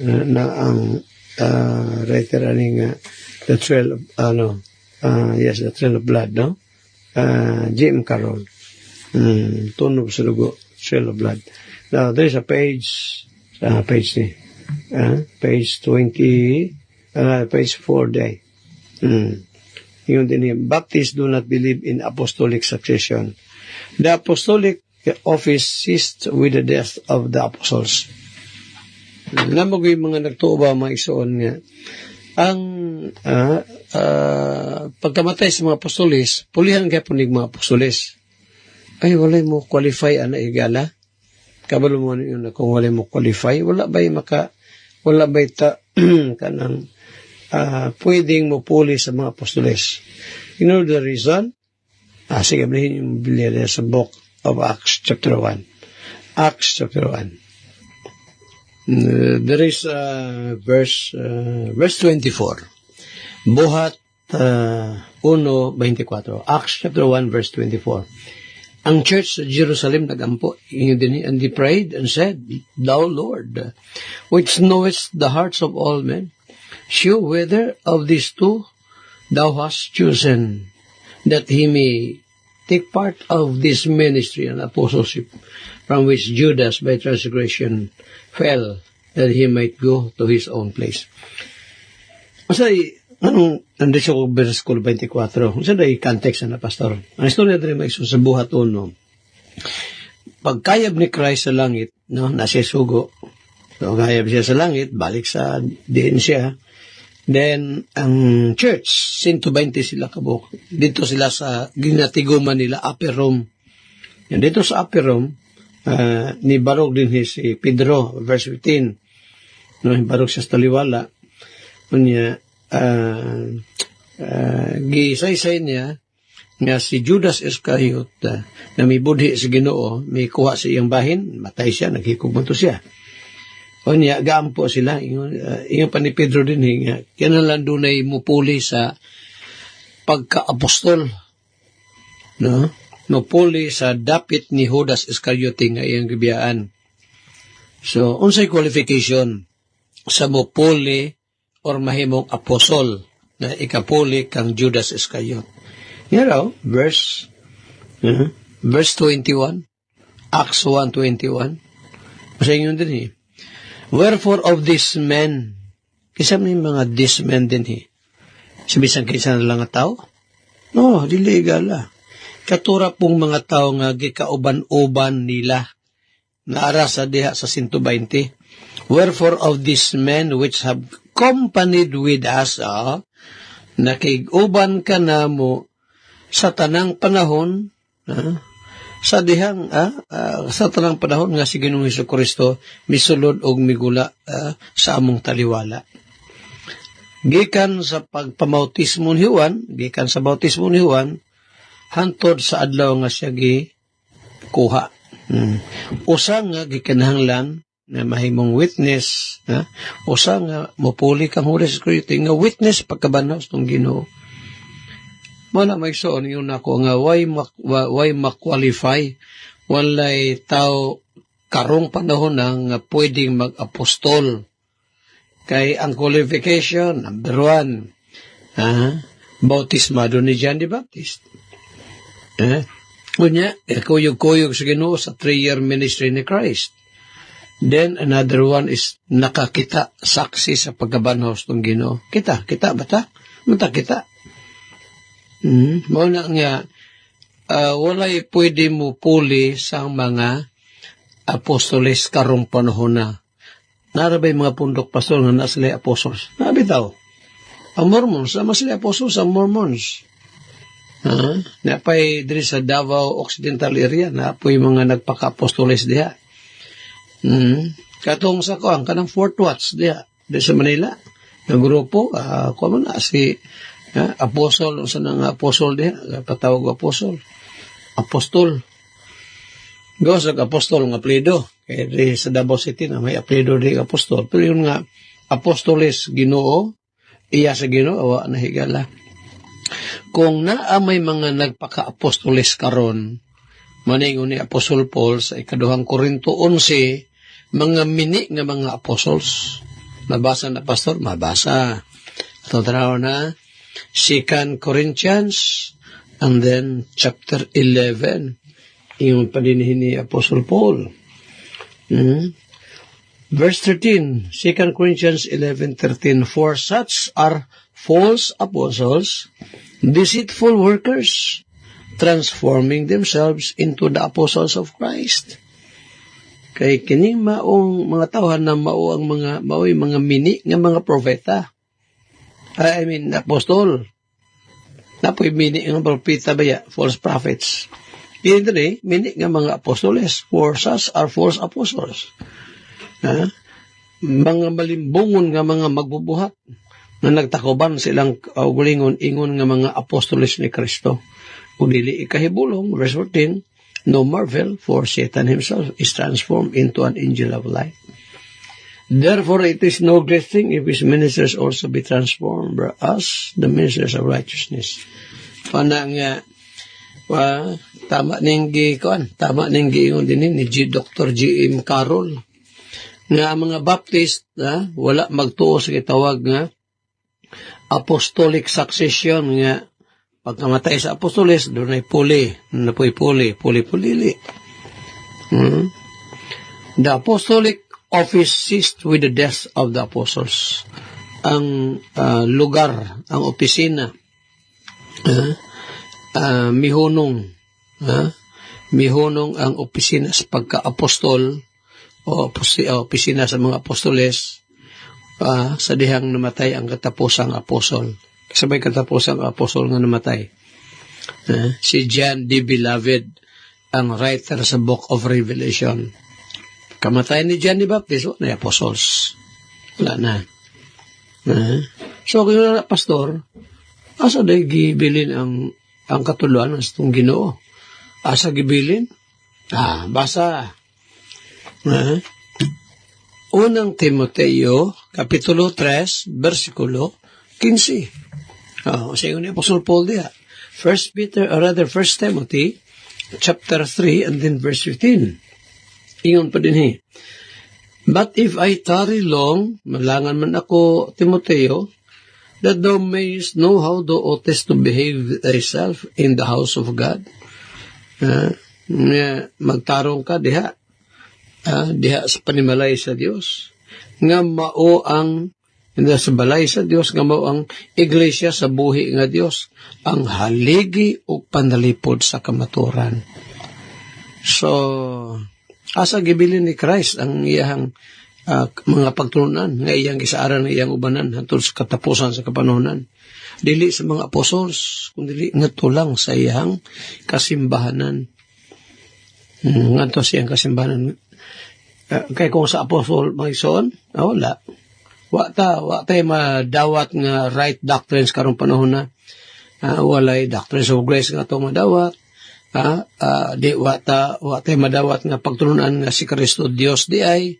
na ang writer ani nga The Trail of The Trail of Blood, no? Jim Carroll. Tunog sa dugo, Trail of Blood. Now, there's a page ni, page 20, page 4 day. Yung din, Baptists do not believe in apostolic succession. The apostolic office ceased with the death of the apostles. Namag yung mga nagtuo ba mga isuon nga, ang pagkamatay sa mga apostolis, pulihan kaya po mga apostolis. Ay, walay mo qualify ana igala. Kabalo mo yun na kung walay mo qualify, wala ba'y kanang pwedeng mo puli sa mga apostolis. You know the reason? Sige, bilihin yung Biblia sa book of Acts chapter 1. Acts chapter 1. There is verse 24. Buhat 1:24. Acts chapter 1 verse 24. Ang church sa Jerusalem nagampo, and they prayed and said, Thou Lord, which knowest the hearts of all men, show whether of these two thou hast chosen, that he may take part of this ministry and apostleship, from which Judas by transgression fell, that he might go to his own place. Masay, nandito ko versikulo 24. Masay na i-context na, Pastor. Ang istorya din may sa buhat uno. Pagkayab ni Christ sa langit, no, nasa sugo. So, kayab siya sa langit, balik sa diin siya. Then, ang church, 120 sila kabuk. Dito sila sa ginatiguman nila, upper room. Yan, dito sa upper room, ni barog din si Pedro, verse 15. No, barog siya sa taliwala. Kunya, gisaysay niya nga si Judas Iscariot na may budhi sa Ginoo, may kuha sa iyang bahin, matay siya, naghikugmanto siya. Kunya, gaampo sila. Ingon pa ni Pedro din, nga, kinalan doon ay mupuli sa pagka-apostol. No? Mupuli sa dapit ni Judas Iscariote nga iyang gibiyaan. So, unsay qualification sa mupuli or mahimong apostol na ikapuli kang Judas Iscariot. Yan raw, verse 21, Acts 1:21. Masa yun din Wherefore of these men, kisa may mga these men din Sabisan kaysa na lang nga tao? No, dili gala. Katura pong mga tao nga gikauban-uban nila na ara sa diha sa 120. Wherefore of these men which have companied with us, nakiguban ka na mo sa tanang panahon, sa dihang, sa tanang panahon nga si Ginoong Hesukristo misulod og migula sa among taliwala. Gikan sa pagpamautismo ni Juan, gikan sa bautismo ni Juan, hantod sa adlaw nga siya gikuha. Usa nga gikinahanglan na mahimong witness, usa nga mopuli kang Holy Spirit nga witness pagkabanaw sa Ginoo. Mana may soon yun ako nga why ma-qualify, walay tao karong panahon nga pwedeng mag-apostol. Kay ang qualification, number 1, bautismado ni John the Baptist. Kunya, kuyog-kuyog sa Ginoo sa 3-year ministry ni Christ. Then, another one is nakakita, saksi sa pagkabanhos ng Ginoo. Kita bata? Mata kita. Mauna nga, walay pwede mo puli sa mga apostoles karong panahon na. Narabay mga pundok pastor nga nasalay apostles. Nabitaw. Ang Mormons, sama sila apostles ang Mormons. Napay diri sa Davao Occidental area, napoy mga nagpaka-apostoles diha. Katong sa kuang kanang Fort Watts diha, di sa Manila. Ang grupo, kuwan na si apostol, sa nang apostol diha, patawag apostol. Apostol. Gawas ang apostol ng apelido. Kaya di sa Davao City na may apelido di apostol. Pero yun nga, apostoles Ginoo, iya sa Ginoo, na higala. Kung naa may mga nagpaka-apostoles karon, maningon ni Apostol Paul sa ikaduhang Korinto 11, mga mini nga mga apostles. Mabasa na, Pastor? Mabasa. Ito tanaw na, 2 Corinthians, and then chapter 11, yung padinihin ni Apostle Paul. Verse 13, 2 Corinthians 11:13, for such are false apostles, deceitful workers, transforming themselves into the apostles of Christ. Kay kining maong mga tawhan na mao ang mao'y mga mini nga mga propeta. Apostol. Napoy mini nga propeta ba false prophets. Dili mini nga mga apostoles, for such are false apostles. Mga malimbungon nga mga magbubuhat na nagtakuban silang gulingon ingon nga mga apostoles ni Kristo. Kung dili ikahibulong, verse 14, no marvel, for Satan himself is transformed into an angel of light. Therefore it is no great thing if his ministers also be transformed as the ministers of righteousness. Panang tama ning giingon din ni Dr. G.M. Carroll nga mga Baptist wala magtuo sa gitawag nga apostolic succession, nga pagkamatay sa apostoles doon ay puli. The apostolic office ceased with the death of the apostles. Ang lugar, ang opisina, mihunong ang opisina sa pagka-apostol o opisina sa mga apostoles sa dihang namatay ang katapusang apostol. Kasabay katapusang apostol nga namatay. Si John D. Beloved, ang writer sa Book of Revelation. Kamatay ni John the Baptist, na apostles. Wala na. So, kung na pastor, asa dahi gibilin ang katuluan ng itong Ginoo? Asa gibilin? Basa. Unang Timoteo, Kapitulo 3, versikulo 15. Sa ni Apostle Paul diya. 1 Timothy, chapter 3, and then verse 15. Ingon pa din but if I tarry long, malangan man ako, Timoteo, that thou mayest know how thou oughtest to behave thyself in the house of God. Magtarong ka diha sa panimalay sa Dios. Nga mao ang sa balay sa Dios, nga mao ang iglesia sa buhi nga Dios, ang haligi o panalipod sa kamaturan. So, asa gibilin ni Christ ang iyang mga pagtulunan nga iyang gisaaran nga iyang ubanan hantod sa katapusan sa kapanunan. Dili sa mga apostles, kundi ngadto lang sa iyang kasimbahanan. Ngadto sa iyang kasimbahanan. Kay kung sa apostol magison, wala. Wa tay madawat nga right doctrines karong panahon na. Walay doctrines of grace nga to madawat. Di wa tay madawat nga pagtulunan nga si Kristo Dios di ay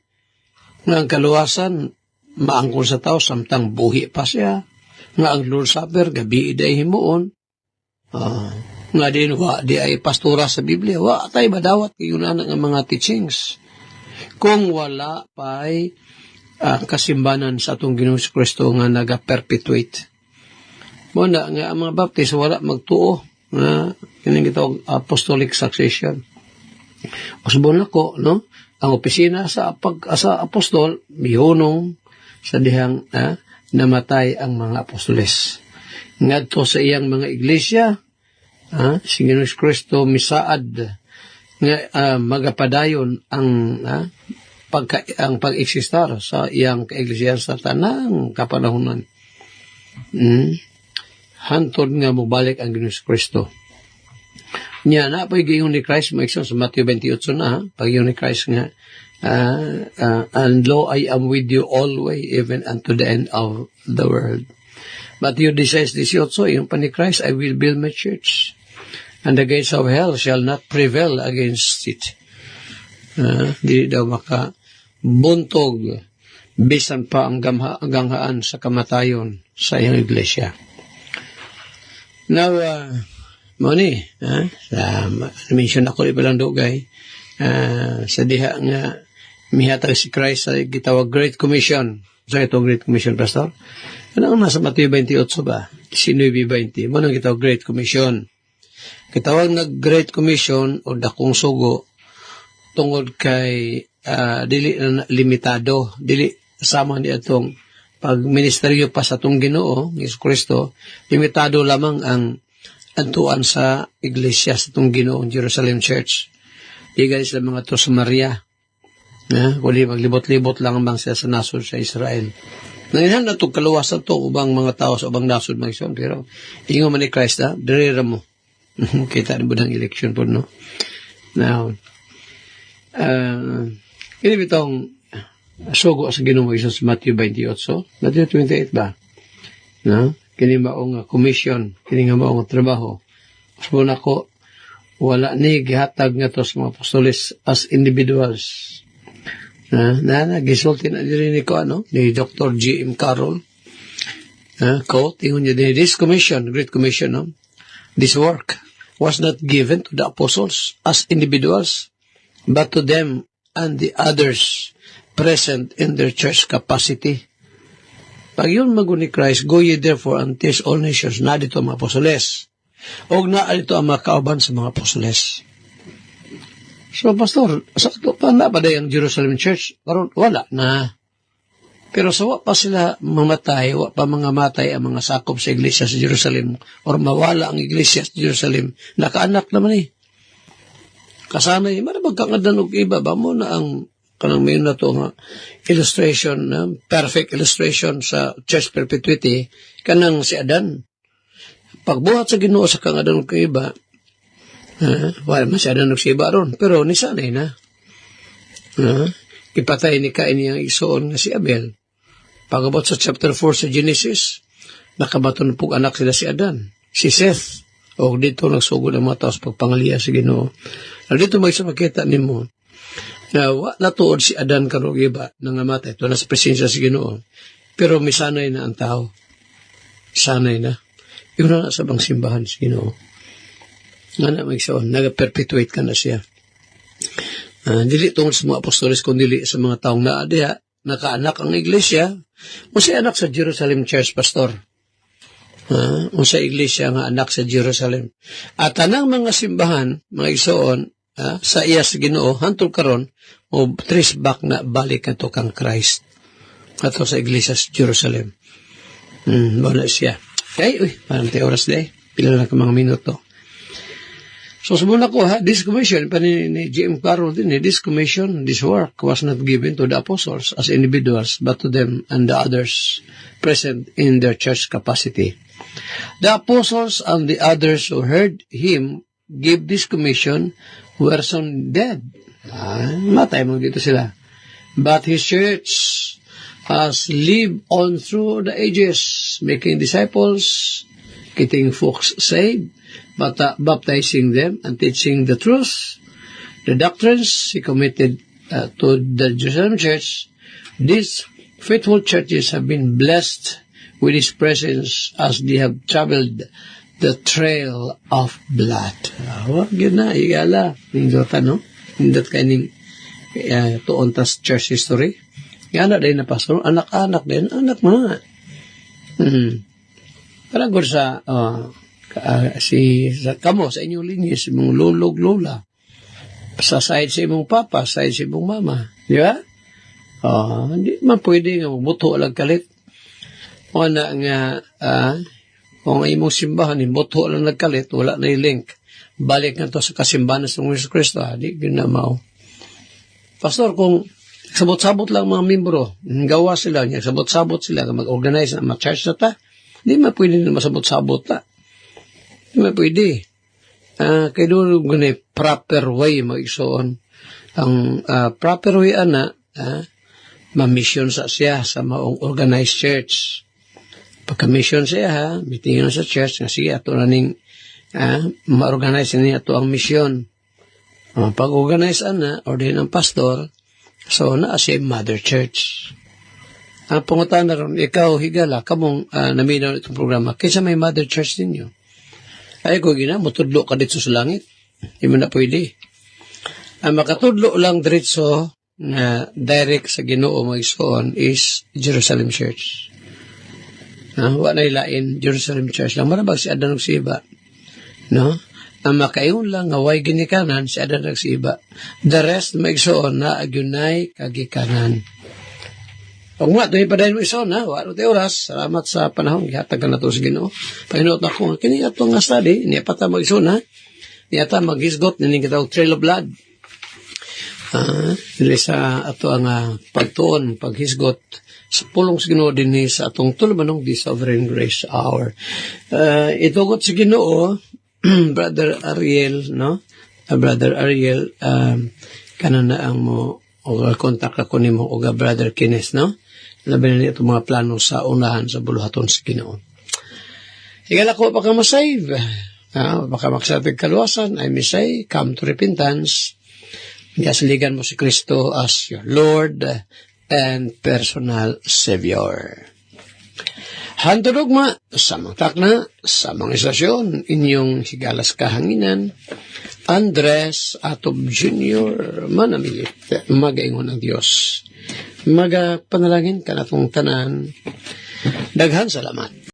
nga ang kaluwasan maangkol sa tao samtang buhi pa siya, nga ang Lord's Supper gabi day himuon, nga din wa di ay pastora sa Biblia, wa tay madawat kayunan nga mga teachings kung wala pa'y kasimbanan sa atong Ginoong Kristo nga naga-perpetuate. Muna nga ang mga Baptist wala magtuo nga kining gitawag apostolic succession. Usbon ako, no? Ang opisina sa apostol mihunong sa dihang namatay ang mga apostoles. Ngadto sa iyang mga iglesia, si Ginoong Kristo misaad nga magapadayon ang pag-eksistar sa iyang kaiglesia sa tanang kapanahunan. hantod nga mobalik ang Ginoong Kristo. Nya na pag giingon ni Christ maigsoon sa Matthew 28 na, pag giingon ni Christ nga and lo, I am with you always, even unto the end of the world. Matthew 16:18, yung pa ni Christ, I will build my church, and the gates of hell shall not prevail against it. Di daw makabuntog, bisan pa ang ganghaan sa kamatayon sa iyong iglesia. Now, Moni, mention ako ibalang dugay, sa diha nga mihatag si Christ sa gitawag Great Commission. So ito Great Commission, Pastor? Ano ang nasa Matthew 28 ba? 19:20. Mo nang gitawag Great Commission. Gitawag na Great Commission o dakong sugo tungod kay dili na limitado, dili sama ni atong pagministeryo pa sa atong Ginoo, Hesus Kristo, limitado lamang ang antuan sa iglesia sa itong Ginoong Jerusalem Church. Di guys sa mga to sa Maria. Kundi maglibot-libot lang bang sila sa nasod sa Israel. Nangihan na itong kaluwasan to ubang mga tao sa ubang nasod magson. Pero ingo man ni Christ dirira mo. Kita na mo ng election po, no? Now, ini bitong sugo sa Ginoong Hesus Matthew 28. Matthew 28 ba? No? Kini maong commission, kini nga maong trabaho. So na ko, wala ni gihatag nga to sa mga apostoles as individuals. Gisulti na din ni ko, ni Dr. G.M. Carroll. Tingnan niya din, this commission, Great Commission, this work was not given to the apostles as individuals, but to them and the others present in their church capacity. Pag yun magun ni Christ, go ye therefore and teach all nations, na dito ang mga apostoles. O na dito ang mga kauban sa mga apostoles. So, Pastor, sakto pa na ba ang Jerusalem Church? Karon wala na. Pero sa pa sila mamatay, pa mga matay ang mga sakop sa iglesia sa Jerusalem, or mawala ang iglesia sa Jerusalem, nakaanak naman Kasanay, marabag kang adanog iba, ba mo na ang kanang mayon na ito nga illustration, perfect illustration sa church perpetuity, kanang si Adan. Pagbuhat sa Ginoo sa kang adanog iba, wala masyado nagsiba ron. Pero nisanay na. Ipatay ni Cain niyang igsoon na si Abel. Pagabot sa chapter 4 sa Genesis, nakabaton pong anak sila si Adan, si Seth. O dito nagsugod ang mga tao sa pagpangaliya sa Ginoo. Dito may isa makita ni mo, na natuod si Adan karong iba nangamatay. Ito na sa presensya sa Ginoo. Pero may sanay na ang tao. Sanay na. Yun na sa bang simbahan sa Ginoo. Nga na magsaon, nag-perpetuate ka na siya. Dili tungkol sa mga apostoles, kundi dili sa mga taong naadiha, nakaanak ang iglesia, o sa anak sa Jerusalem Church, Pastor. O sa iglesia nga anak sa Jerusalem. At tanang mga simbahan, mga igsoon, sa iya sa Ginoo, hantol karon o trace back na balik na to kang Christ. Ato sa iglesia sa Jerusalem. Wala siya. Okay, parang tayo oras day. Pila na ka mga minuto. So sabihin ako, this commission, pa ni G.M. Carroll din, this commission, this work was not given to the apostles as individuals, but to them and the others present in their church capacity. The apostles and the others who heard him give this commission were soon dead. Matay mo dito sila. But his church has lived on through the ages, making disciples, getting folks saved, baptizing them and teaching the truth, the doctrines he committed to the Jerusalem Church. These faithful churches have been blessed with his presence as they have traveled the trail of blood. Yun na, igala. Nindota, no? Nindot ka ning tuon tas church history. Yan na din na pastor. Anak-anak din. Anak mga. Parang gud sa kamo sa inyong linyes, imong lulog lola, sa side sa imong papa, side sa imong mama, di ba? Hindi man pwede nga buto lang kalit. O na nga, kung imong simbahan, buto lang nagkalit, wala na link. Balik na to sa kasimbahan ng Hesus Kristo, di ginamaw. Pastor, kung sabot-sabot lang mga membro, gawa sila niya, sabot-sabot sila, mag-organize na, ma-charge na ta, Di man pwede na masabot-sabot ta. Di man pwede. Kaya doon gani proper way mag-igsoon. Ang proper way ana, ma-mission sa siya sa maong organized church. Pagka-mission siya ha, meeting na sa church, nga sige, ato na ning ma-organize niya ato ang mission. Pag-organize ana, or din ang pastor, so na siya mother church. Ang pangutan na ron, ikaw, higala, kamong naminaw itong programa, kaysa may mother church ninyo. Ay, kung matudlo ka dito sa langit, hindi mo na pwede. Ang makatudlo lang diretso na direct sa Ginoo mo igsoon is Jerusalem Church. Wala na ilain, Jerusalem Church lang. Marabag si Adan og Siba. No? Ang makayon lang nga way ginikanan si Adan og Siba. The rest maigsoon na agyunay kagikanan. Kung nga, ito yung padayon mo igsoon ha. Wala tayo oras. Salamat sa panahon. Ihatag ka na ito sa Ginoo. Pahinot na ko. Kini ito nga study. Niya pa tayo mag-igsoon ha. Niya tayo mag-hisgot. Nining kita trail of blood. Dili sa ato ang pagtuon, paghisgot sa pulong sa Ginoo dinhi sa atong tulumanong di sovereign grace hour. Itugot sa Ginoo, Brother Ariel, no? Brother Ariel, kanan na ang mo o kontak ako nimo o Brother Kines, no? Labi na niya mga plano sa unahan sa buluhaton sa Ginoo. Higala ko baka masave. Baka magsabing kaluwasan, ay misay, come to repentance. Gasligan mo si Kristo as your Lord and personal Savior. Handurugma, samang takna, samang istasyon, inyong higalas kahanginan, Andres Atob Jr. manamilit, magaingon ang Diyos. Magapanalangin ka na itong tanan. Daghan salamat.